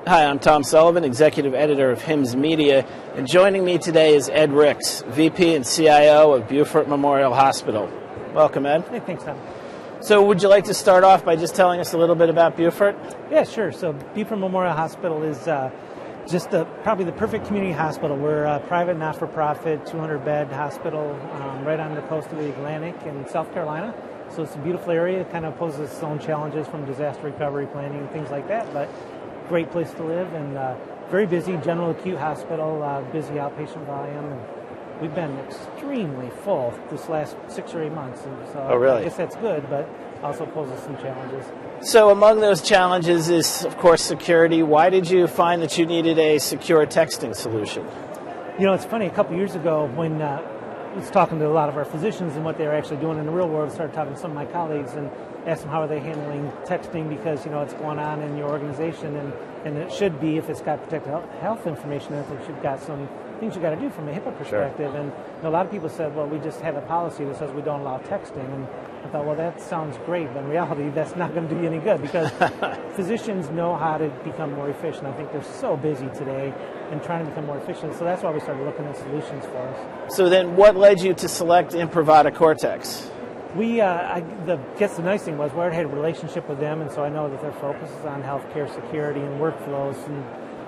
Hi, I'm Tom Sullivan, Executive Editor of HIMSS Media, and joining me today is Ed Ricks, VP and CIO of Beaufort Memorial Hospital. Welcome, Ed. Hey, thanks, Tom. So would you like to start off by just telling us a little bit about Beaufort? Yeah, sure. So Beaufort Memorial Hospital is just probably the perfect community hospital. We're a private, not-for-profit, 200-bed hospital right on the coast of the Atlantic in South Carolina. So it's a beautiful area. It kind of poses its own challenges from disaster recovery planning and things like that, but great place to live and very busy general acute hospital, busy outpatient volume. And we've been extremely full this last 6 or 8 months. And so Oh, really? I guess that's good, but also poses some challenges. So among those challenges is, of course, security. Why did you find that you needed a secure texting solution? You know, it's funny, a couple years ago when I was talking to a lot of our physicians and what they were actually doing in the real world, I started talking to some of my colleagues and asked them how are they handling texting because, you know, it's going on in your organization and it should be, if it's got protected health information, I think you've got some things you got to do from a HIPAA perspective. Sure. And a lot of people said, well, we just have a policy that says we don't allow texting. And I thought, well, that sounds great, but in reality, that's not going to do you any good because physicians know how to become more efficient. I think they're so busy today and trying to become more efficient. So that's why we started looking at solutions for us. So then what led you to select Imprivata Cortext? I guess the nice thing was we already had a relationship with them, and so I know that their focus is on healthcare security and workflows. And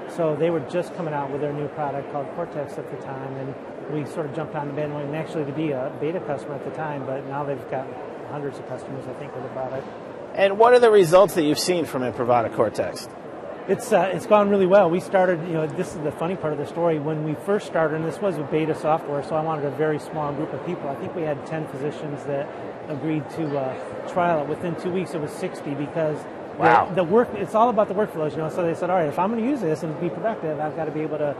so they were just coming out with their new product called Cortext at the time, and we sort of jumped on the bandwagon actually to be a beta customer at the time, but now they've got hundreds of customers, I think, with the product. And what are the results that you've seen from Imprivata Cortext? It's gone really well. We started, you know, this is the funny part of the story. When we first started, and this was with beta software, so I wanted a very small group of people. I think we had 10 physicians that agreed to trial it. Within 2 weeks, it was 60 because wow. the work, it's all about the workflows, you know. So they said, all right, if I'm going to use this and be productive, I've got to be able to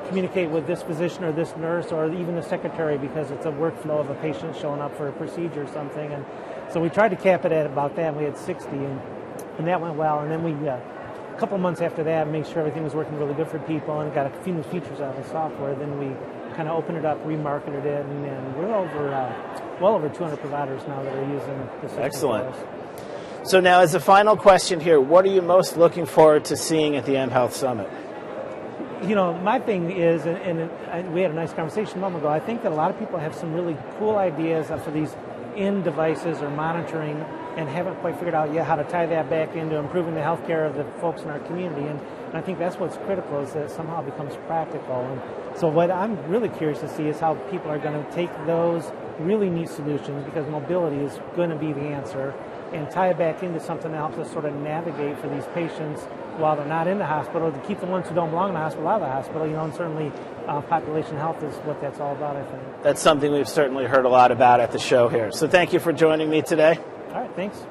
communicate with this physician or this nurse or even the secretary because it's a workflow of a patient showing up for a procedure or something. And so we tried to cap it at about that. We had 60, and that went well. And then we, a couple months after that, made sure everything was working really good for people and got a few new features out of the software. Then we kind of opened it up, remarketed it, and we're well over 200 providers now that are using the system. Excellent. So now, as a final question here, what are you most looking forward to seeing at the mHealth Summit? You know, my thing is, and we had a nice conversation a moment ago, I think that a lot of people have some really cool ideas for these in devices or monitoring and haven't quite figured out yet how to tie that back into improving the healthcare of the folks in our community. And I think that's what's critical, is that it somehow becomes practical. And so what I'm really curious to see is how people are going to take those really neat solutions, because mobility is going to be the answer, and tie it back into something that helps us sort of navigate for these patients while they're not in the hospital, to keep the ones who don't belong in the hospital out of the hospital, you know, and certainly population health is what that's all about, I think. That's something we've certainly heard a lot about at the show here. So thank you for joining me today. All right, thanks.